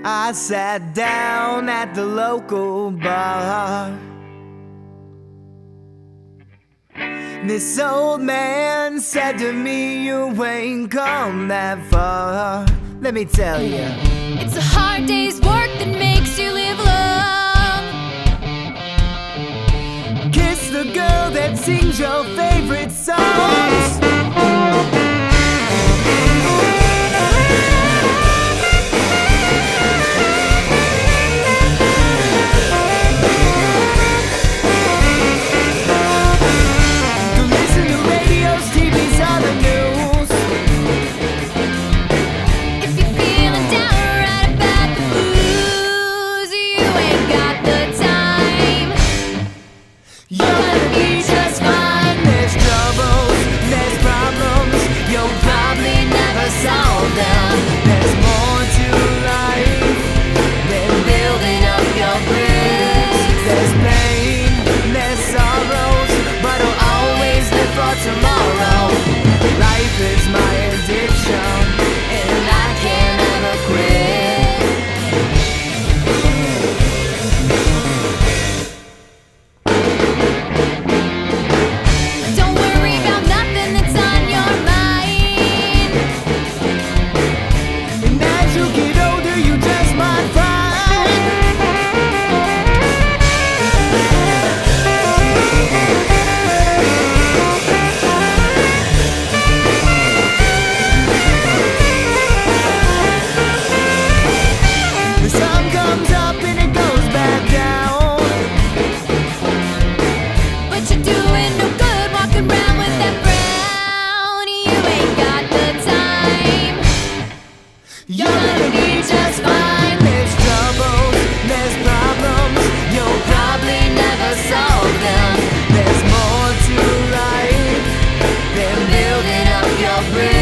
I sat down at the local bar. This old man said to me, "You ain't come that far." Let me tell you, it's a hard day's work that makes you live long. Kiss the girl that sings your favorite songs. There's more to life than building up your bricks. There's pain, there's sorrows, but I'll always live for tomorrow. Life is my addiction, and I can't ever quit. Don't worry about nothing that's on your mind. You get older, you just might find the sun comes up and it goes back down. But you're doing no good walking around with that frown. You ain't got the time. You're gonna be just fine. There's troubles, there's problems, you'll probably never solve them. There's more to life than building up your bridge.